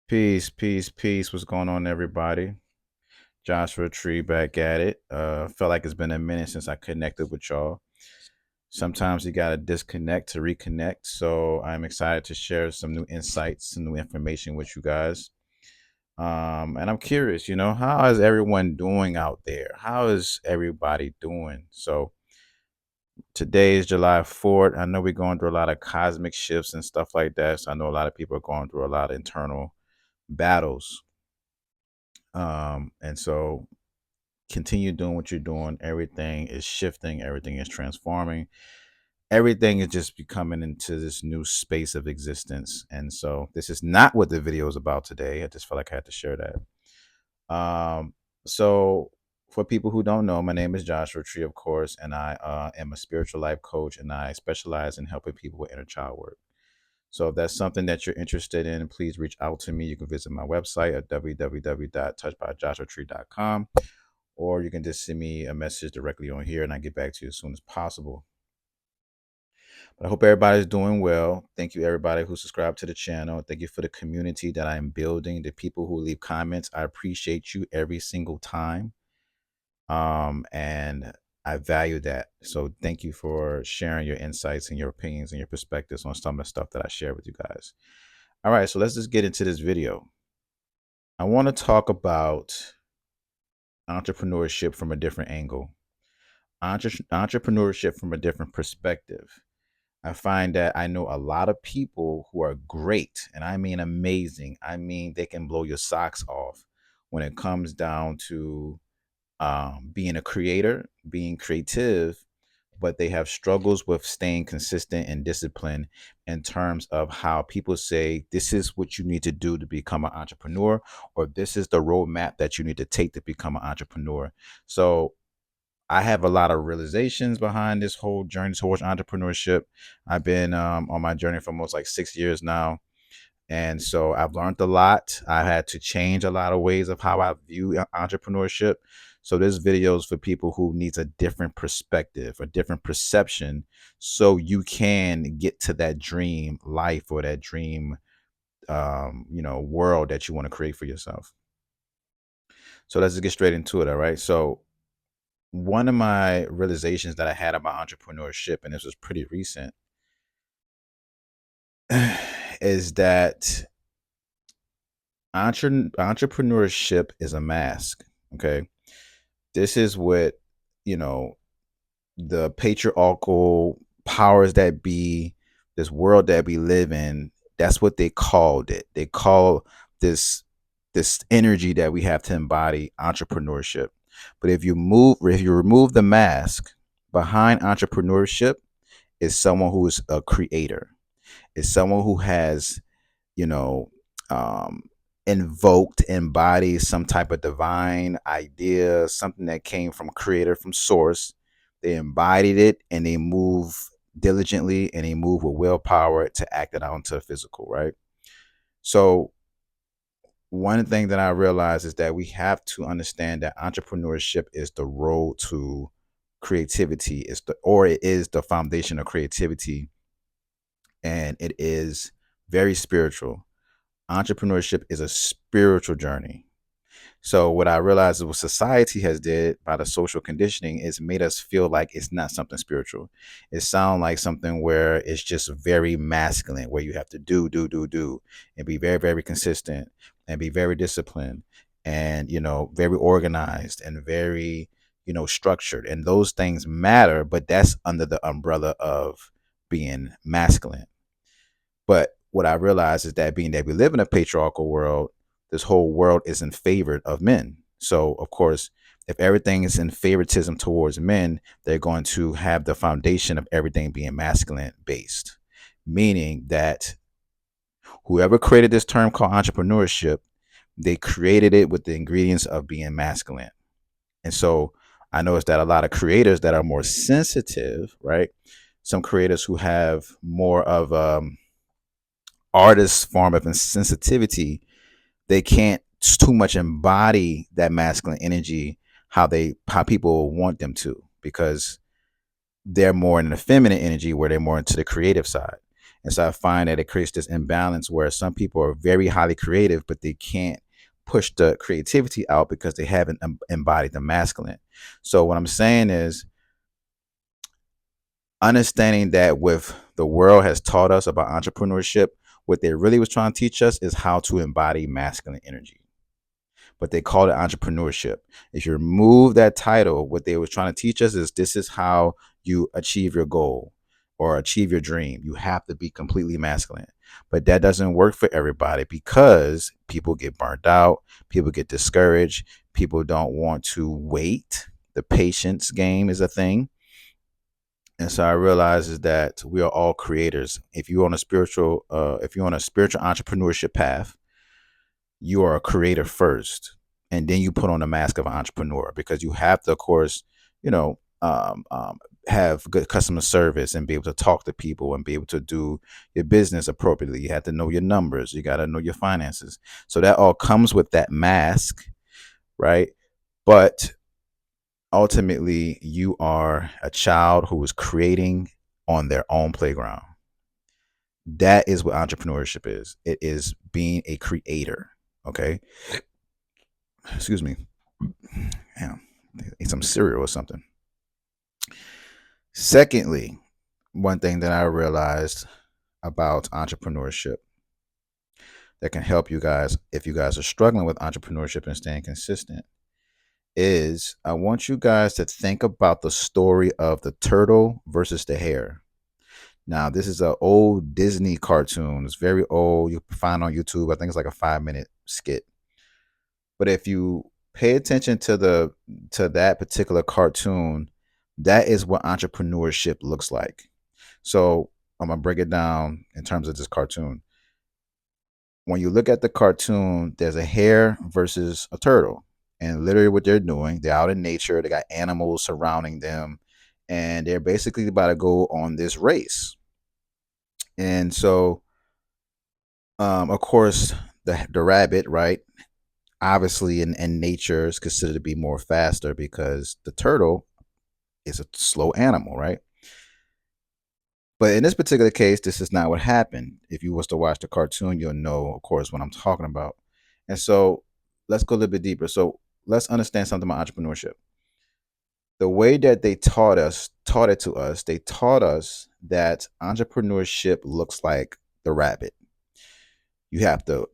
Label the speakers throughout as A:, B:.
A: Peace, peace, peace. What's going on, everybody? Joshua Tree back at it. Felt like it's been a minute since I connected with y'all. Sometimes you gotta disconnect to reconnect. So I'm excited to share some new insights, some new information with you guys. And I'm curious, how is everyone doing out there? How is everybody doing? So today is July 4th. I know we're going through a lot of cosmic shifts and stuff like that. So I know a lot of people are going through a lot of internal battles. And so continue doing what you're doing. Everything is shifting, everything is transforming, everything is just becoming into this new space of existence. And so this is not what the video is about today. I just felt like I had to share that. So for people who don't know, my name is Joshua Tree, of course, and I am a spiritual life coach, and I specialize in helping people with inner child work. So if that's something that you're interested in, please reach out to me. You can visit my website at www.touchedbyjoshuatree.com, or you can just send me a message directly on here and I get back to you as soon as possible. But I hope everybody's doing well. Thank you, everybody who subscribed to the channel. Thank you for the community that I'm building, the people who leave comments. I appreciate you every single time. And I value that. So thank you for sharing your insights and your opinions and your perspectives on some of the stuff that I share with you guys. All right, so let's just get into this video. I want to talk about entrepreneurship from a different angle, entrepreneurship from a different perspective. I find that I know a lot of people who are great, and I mean amazing. I mean, they can blow your socks off when it comes down to being a creator, being creative, but they have struggles with staying consistent and disciplined in terms of how people say this is what you need to do to become an entrepreneur, or this is the roadmap that you need to take to become an entrepreneur. So I have a lot of realizations behind this whole journey towards entrepreneurship. I've been on my journey for almost like 6 years now. And so I've learned a lot. I had to change a lot of ways of how I view entrepreneurship. So this video is for people who needs a different perspective, a different perception, so you can get to that dream life or that dream, world that you want to create for yourself. So let's just get straight into it. All right. So one of my realizations that I had about entrepreneurship, and this was pretty recent, is that entrepreneurship is a mask. Okay. This is what, you know, the patriarchal powers that be, this world that we live in, that's what they called it. They call this energy that we have to embody entrepreneurship. But if you remove the mask behind entrepreneurship, is someone who is a creator, is someone who has, you know, um, invoked, embodies some type of divine idea, something that came from creator, from source. They embodied it and they move diligently and they move with willpower to act it out into the physical, right? So one thing that I realize is that we have to understand that entrepreneurship is the road to creativity, it is the foundation of creativity, and it is very spiritual. Entrepreneurship is a spiritual journey. So what I realized is what society has did by the social conditioning is made us feel like it's not something spiritual. It sounds like something where it's just very masculine, where you have to do, and be very, very consistent and be very disciplined and, very organized and very, structured. And those things matter, but that's under the umbrella of being masculine. But what I realize is that being that we live in a patriarchal world, this whole world is in favor of men. So, of course, if everything is in favoritism towards men, they're going to have the foundation of everything being masculine based, meaning that whoever created this term called entrepreneurship, they created it with the ingredients of being masculine. And so I noticed that a lot of creators that are more sensitive, right? Some creators who have more of artist form of sensitivity, they can't too much embody that masculine energy how people want them to, because they're more in the feminine energy where they're more into the creative side. And so I find that it creates this imbalance where some people are very highly creative, but they can't push the creativity out because they haven't embodied the masculine. So what I'm saying is understanding that with the world has taught us about entrepreneurship, what they really was trying to teach us is how to embody masculine energy. But they call it entrepreneurship. If you remove that title, what they were trying to teach us is this is how you achieve your goal or achieve your dream. You have to be completely masculine. But that doesn't work for everybody because people get burnt out, people get discouraged, people don't want to wait. The patience game is a thing. And so I realize is that we are all creators. If you're on a spiritual entrepreneurship path, you are a creator first, and then you put on the mask of an entrepreneur because you have to, of course, you know, have good customer service and be able to talk to people and be able to do your business appropriately. You have to know your numbers. You got to know your finances. So that all comes with that mask, right? But ultimately, you are a child who is creating on their own playground. That is what entrepreneurship is. It is being a creator. Okay. Excuse me. Damn, eat some cereal or something. Secondly, one thing that I realized about entrepreneurship that can help you guys if you guys are struggling with entrepreneurship and staying consistent is I want you guys to think about the story of the turtle versus the hare. Now, this is an old Disney cartoon. It's very old. You can find on YouTube. I think it's like a 5-minute skit. But if you pay attention to that particular cartoon, that is what entrepreneurship looks like. So I'm gonna break it down in terms of this cartoon. When you look at the cartoon, there's a hare versus a turtle. And literally what they're doing, they're out in nature, they got animals surrounding them, and they're basically about to go on this race. And so of course the rabbit, right? Obviously in nature is considered to be more faster because the turtle is a slow animal, right? But in this particular case, this is not what happened. If you was to watch the cartoon, you'll know, of course, what I'm talking about. And so let's go a little bit deeper. So let's understand something about entrepreneurship. The way that they taught it to us, they taught us that entrepreneurship looks like the rabbit. You have to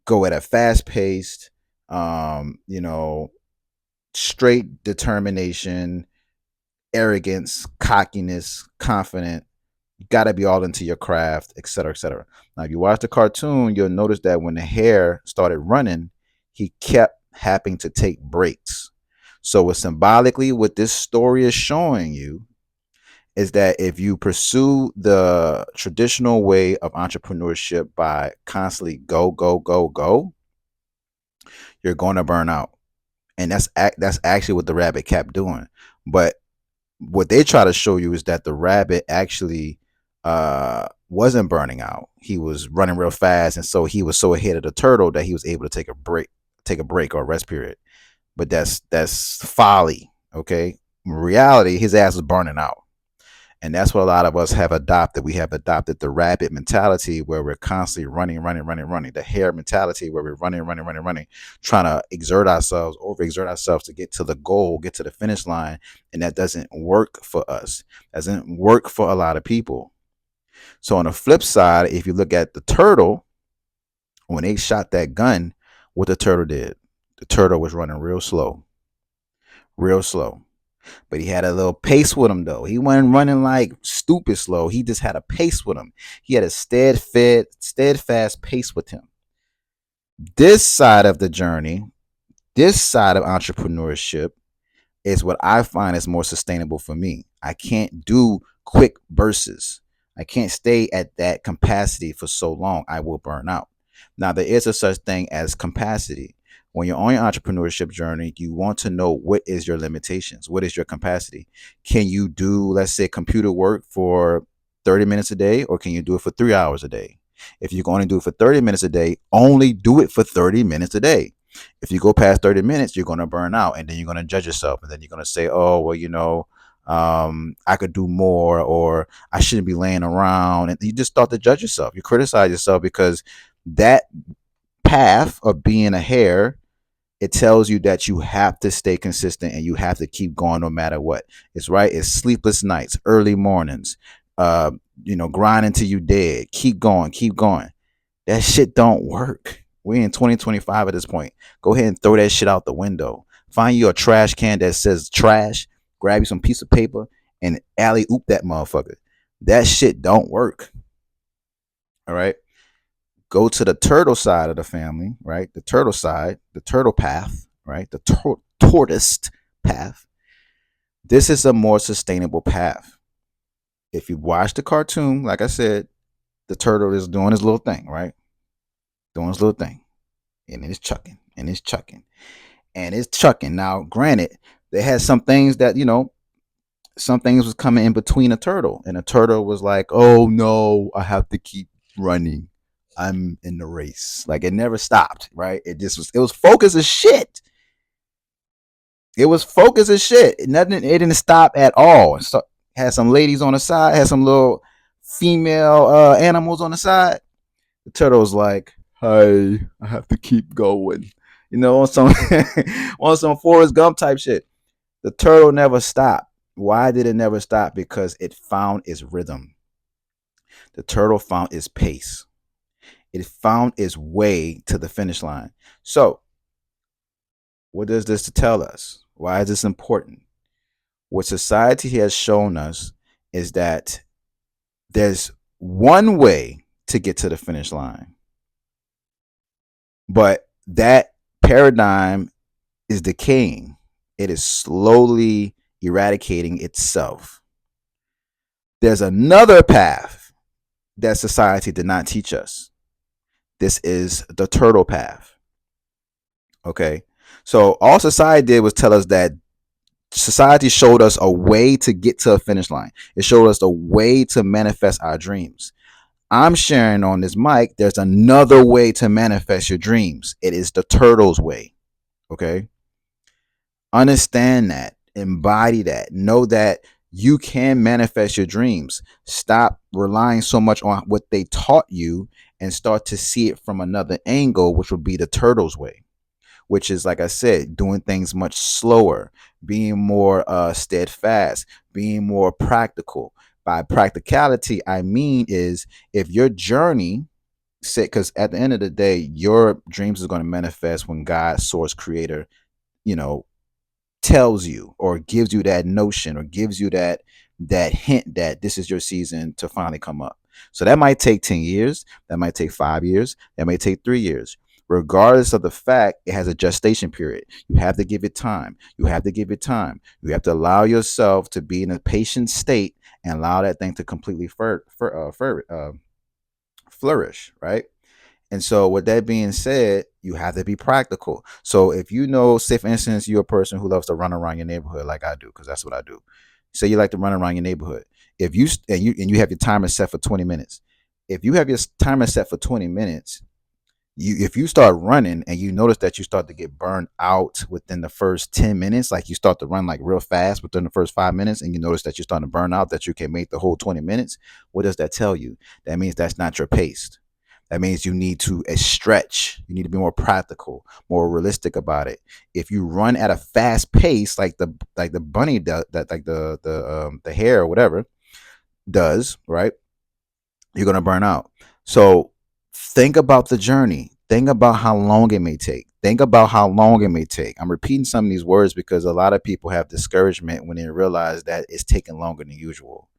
A: go at a fast paced, you know, straight determination, arrogance, cockiness, confident. You got to be all into your craft, et cetera, et cetera. Now, if you watch the cartoon, you'll notice that when the hare started running, he kept having to take breaks. So, what symbolically, what this story is showing you is that if you pursue the traditional way of entrepreneurship by constantly go, go, go, go, you're going to burn out. And that's actually what the rabbit kept doing. But what they try to show you is that the rabbit actually wasn't burning out. He was running real fast, and so he was so ahead of the turtle that he was able to take a break or a rest period. But that's folly. Okay, in reality, his ass was burning out. And that's what a lot of us have adopted. We have adopted the rabbit mentality where we're constantly running, running, running, running. The hare mentality where we're running, running, running, running, trying to exert ourselves, overexert ourselves to get to the goal, get to the finish line. And that doesn't work for us. Doesn't work for a lot of people. So on the flip side, if you look at the turtle, when they shot that gun, what the turtle did, the turtle was running real slow, real slow. But he had a little pace with him, though. He wasn't running like stupid slow. He just had a pace with him. He had a steadfast pace with him. This side of the journey, this side of entrepreneurship is what I find is more sustainable for me. I can't do quick bursts. I can't stay at that capacity for so long. I will burn out. Now, there is a such thing as capacity. When you're on your entrepreneurship journey, you want to know what is your limitations, what is your capacity. Can you do, let's say, computer work for 30 minutes a day, or can you do it for 3 hours a day? If you're going to do it for 30 minutes a day, only do it for 30 minutes a day. If you go past 30 minutes, you're going to burn out, and then you're going to judge yourself, and then you're going to say, oh, well, I could do more, or I shouldn't be laying around. And you just start to judge yourself. You criticize yourself because that path of being a hare, it tells you that you have to stay consistent and you have to keep going no matter what. It's right. It's sleepless nights, early mornings, uh, grinding till you dead. Keep going, keep going. That shit don't work. We in 2025 at this point. Go ahead and throw that shit out the window. Find you a trash can that says trash. Grab you some piece of paper and alley oop that motherfucker. That shit don't work. All right. Go to the turtle side of the family, right? The turtle side, the turtle path, right? The tortoise path. This is a more sustainable path. If you watch the cartoon, like I said, the turtle is doing his little thing, right? Doing his little thing. And it's chucking, and it's chucking, and it's chucking. Now, granted, they had some things that, some things was coming in between a turtle, and a turtle was like, oh no, I have to keep running. I'm in the race. Like, it never stopped, right? It was focused as shit. It was focused as shit. It didn't stop at all. So, had some ladies on the side, had some little female animals on the side. The turtle was like, hey, I have to keep going. On some on some Forrest Gump type shit. The turtle never stopped. Why did it never stop? Because it found its rhythm. The turtle found its pace. It found its way to the finish line. So, what does this tell us? Why is this important? What society has shown us is that there's one way to get to the finish line, but that paradigm is decaying. It is slowly eradicating itself. There's another path that society did not teach us. This is the turtle path. Okay. So all society did was tell us that society showed us a way to get to a finish line. It showed us a way to manifest our dreams. I'm sharing on this mic, there's another way to manifest your dreams. It is the turtle's way. Okay. Understand that, embody that, know that you can manifest your dreams. Stop relying so much on what they taught you and start to see it from another angle, which would be the turtle's way, which is, like I said, doing things much slower, being more steadfast, being more practical. By practicality, I mean is if your journey, because at the end of the day, your dreams is going to manifest when God, source, creator, you know, tells you or gives you that notion or gives you that hint that this is your season to finally come up. So that might take 10 years, that might take 5 years, that may take 3 years. Regardless of the fact, it has a gestation period. You have to give it time. You have to give it time. You have to allow yourself to be in a patient state and allow that thing to completely flourish, right? And so, with that being said, you have to be practical. So, if you know, say for instance, you're a person who loves to run around your neighborhood, like I do, because that's what I do. Say you like to run around your neighborhood. If you and you have your timer set for 20 minutes. If you have your timer set for 20 minutes, if you start running and you notice that you start to get burned out within the first 10 minutes, like you start to run like real fast within the first 5 minutes, and you notice that you're starting to burn out, that you can make the whole 20 minutes, what does that tell you? That means that's not your pace. That means you need to stretch. You need to be more practical, more realistic about it. If you run at a fast pace, like the bunny does, that like the hare or whatever does, right? You're gonna burn out. So think about the journey. Think about how long it may take. Think about how long it may take. I'm repeating some of these words because a lot of people have discouragement when they realize that it's taking longer than usual.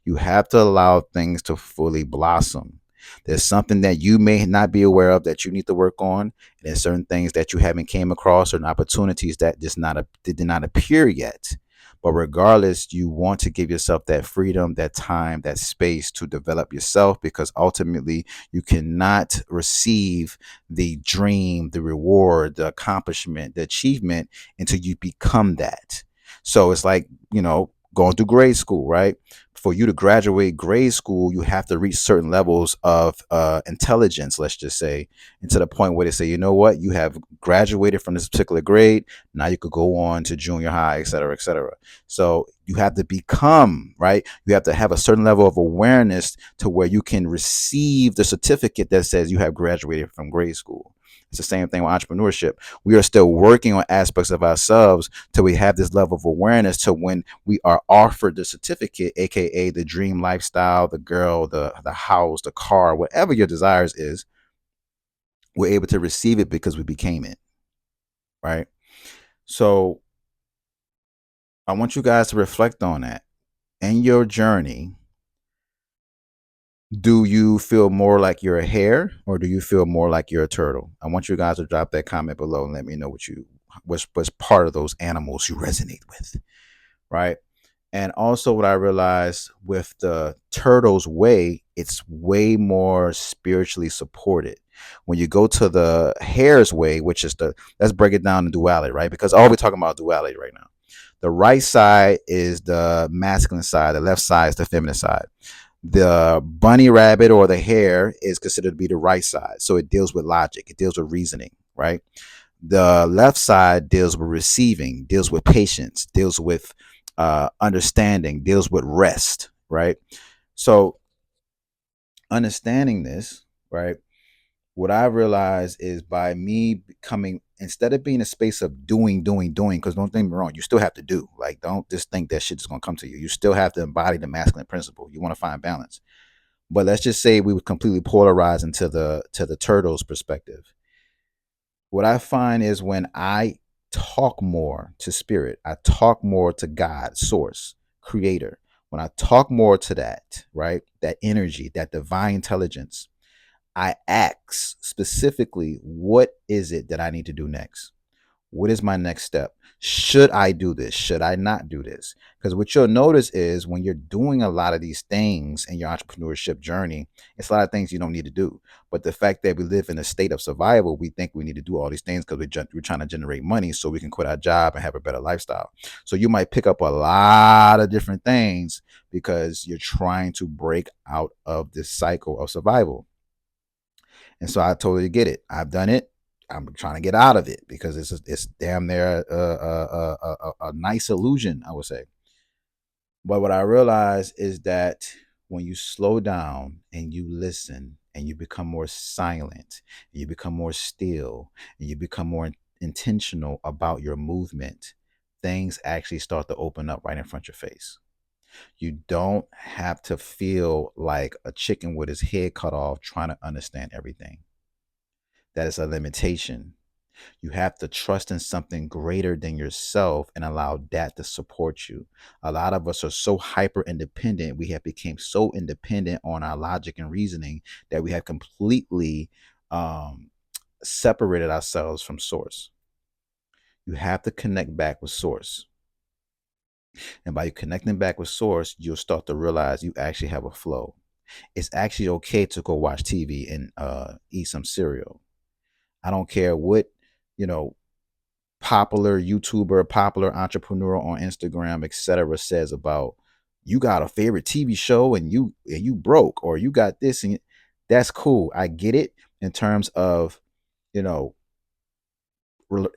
A: You have to allow things to fully blossom. There's something that you may not be aware of that you need to work on. And there's certain things that you haven't came across, certain opportunities that did not appear yet. But regardless, you want to give yourself that freedom, that time, that space to develop yourself, because ultimately you cannot receive the dream, the reward, the accomplishment, the achievement until you become that. So it's like, going through grade school, right? For you to graduate grade school, you have to reach certain levels of intelligence, let's just say, and to the point where they say, you know what, you have graduated from this particular grade. Now you could go on to junior high, et cetera, et cetera. So you have to become, right? You have to have a certain level of awareness to where you can receive the certificate that says you have graduated from grade school. It's the same thing with entrepreneurship. We are still working on aspects of ourselves till we have this level of awareness to when we are offered the certificate, aka the dream lifestyle, the girl, the house, the car, whatever your desires is, we're able to receive it because we became it, right? So I want you guys to reflect on that. In your journey, do you feel more like you're a hare or do you feel more like you're a turtle? I want you guys to drop that comment below and let me know what's part of those animals you resonate with, right? And also, what I realized with the turtle's way, it's way more spiritually supported. When you go to the hare's way, which is let's break it down in duality, right? Because all we're talking about duality right now. The right side is the masculine side, the left side is the feminine side. The bunny rabbit or the hare is considered to be the right side. So it deals with logic, it deals with reasoning, right? The left side deals with receiving, deals with patience, deals with understanding, deals with rest, right? So understanding this, right? What I realized is by me becoming, instead of being a space of doing, because don't think me wrong, you still have to do. Like, don't just think that shit is going to come to you. You still have to embody the masculine principle. You want to find balance. But let's just say we would completely polarize into the turtle's perspective. What I find is when I talk more to spirit, I talk more to God, source, creator. When I talk more to that, right, that energy, that divine intelligence, I ask specifically, what is it that I need to do next? What is my next step? Should I do this? Should I not do this? Because what you'll notice is when you're doing a lot of these things in your entrepreneurship journey, it's a lot of things you don't need to do. But the fact that we live in a state of survival, we think we need to do all these things because we're trying to generate money so we can quit our job and have a better lifestyle. So you might pick up a lot of different things because you're trying to break out of this cycle of survival. And so I totally get it. I've done it. I'm trying to get out of it because it's damn near a nice illusion, I would say. But what I realize is that when you slow down and you listen and you become more silent, and you become more still, and you become more intentional about your movement, things actually start to open up right in front of your face. You don't have to feel like a chicken with his head cut off trying to understand everything. That is a limitation. You have to trust in something greater than yourself and allow that to support you. A lot of us are so hyper independent. We have become so independent on our logic and reasoning that we have completely um, separated ourselves from source. You have to connect back with source. And by you connecting back with source, you'll start to realize you actually have a flow. It's actually okay to go watch TV and eat some cereal. I don't care what, you know, popular YouTuber, popular entrepreneur on Instagram, etc. says about you got a favorite TV show and you broke or you got this and that's cool. I get it in terms of, you know,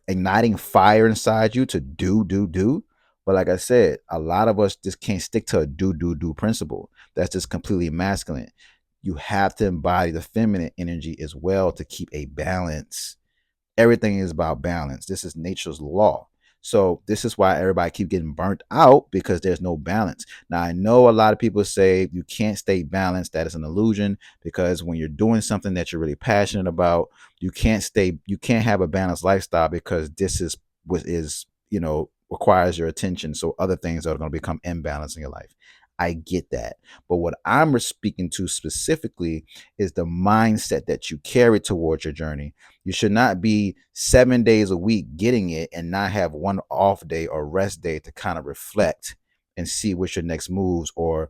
A: igniting fire inside you to do. But like I said, a lot of us just can't stick to a do principle. That's just completely masculine. You have to embody the feminine energy as well to keep a balance. Everything is about balance. This is nature's law. So this is why everybody keep getting burnt out because there's no balance. Now I know a lot of people say you can't stay balanced. That is an illusion because when you're doing something that you're really passionate about, you can't have a balanced lifestyle because this is what is, requires your attention. So other things are going to become imbalanced in your life. I get that. But what I'm speaking to specifically is the mindset that you carry towards your journey. You should not be 7 days a week getting it and not have one off day or rest day to kind of reflect and see what's your next moves or,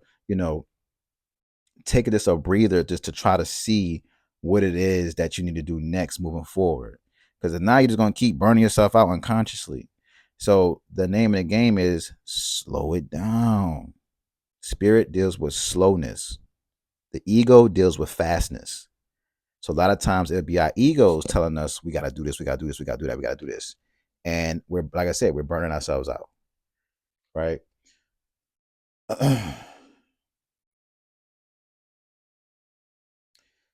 A: take this a breather just to try to see what it is that you need to do next moving forward. Because now you're just going to keep burning yourself out unconsciously. So the name of the game is slow it down. Spirit deals with slowness. The ego deals with fastness. So a lot of times it'll be our egos telling us we gotta do this, we gotta do this, we gotta do that, we gotta do this. And we're, like I said, we're burning ourselves out. Right.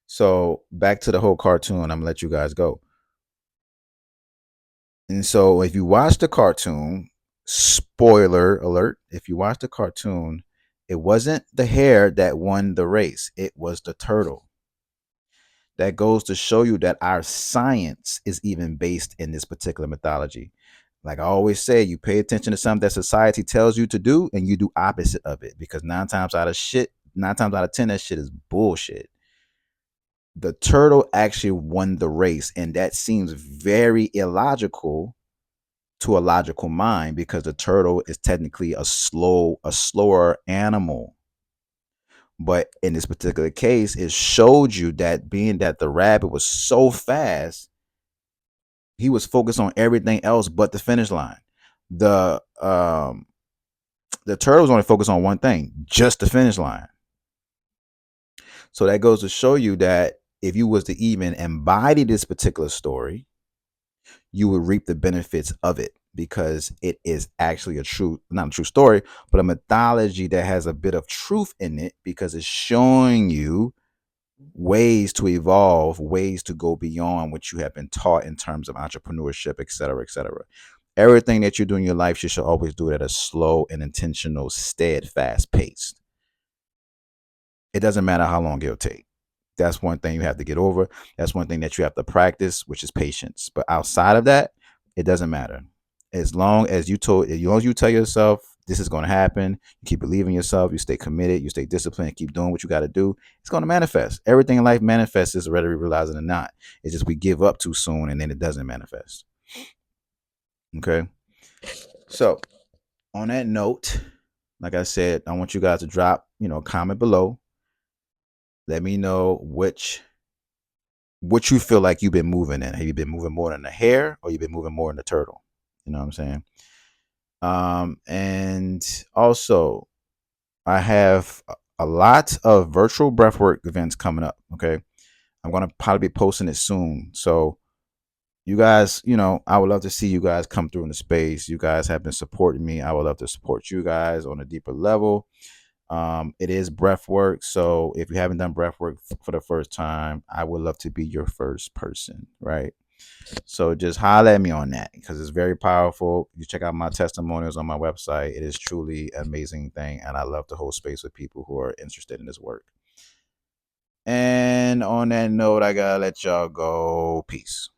A: So back to the whole cartoon, I'm gonna let you guys go. And so if you watch the cartoon, spoiler alert, if you watch the cartoon, it wasn't the hare that won the race, it was the turtle. That goes to show you that our science is even based in this particular mythology. Like I always say, you pay attention to something that society tells you to do and you do opposite of it, because nine times out of 10, that shit is bullshit. The turtle actually won the race, and that seems very illogical to a logical mind, because the turtle is technically a slower animal. But in this particular case, it showed you that being that the rabbit was so fast, he was focused on everything else but the finish line. The the turtle was only focused on one thing, just the finish line. So that goes to show you that if you was to even embody this particular story, you would reap the benefits of it, because it is actually a true, not a true story, but a mythology that has a bit of truth in it, because it's showing you ways to evolve, ways to go beyond what you have been taught in terms of entrepreneurship, et cetera, et cetera. Everything that you do in your life, you should always do it at a slow and intentional, steadfast pace. It doesn't matter how long it'll take. That's one thing you have to get over. That's one thing that you have to practice, which is patience. But outside of that, it doesn't matter. As long as you tell yourself this is going to happen, you keep believing yourself, you stay committed, you stay disciplined, keep doing what you got to do, it's going to manifest. Everything in life manifests, whether we realize it or not. It's just we give up too soon and then it doesn't manifest. Okay. So on that note, like I said, I want you guys to drop, comment below. Let me know what you feel like you've been moving in. Have you been moving more in the hare, or you've been moving more in the turtle? You know what I'm saying? And also, I have a lot of virtual breathwork events coming up. Okay. I'm going to probably be posting it soon. So, you guys, I would love to see you guys come through in the space. You guys have been supporting me. I would love to support you guys on a deeper level. It is breath work. So if you haven't done breath work for the first time, I would love to be your first person, right? So just holler at me on that, because it's very powerful. You check out my testimonials on my website. It is truly an amazing thing. And I love to hold space with people who are interested in this work. And on that note, I gotta let y'all go. Peace.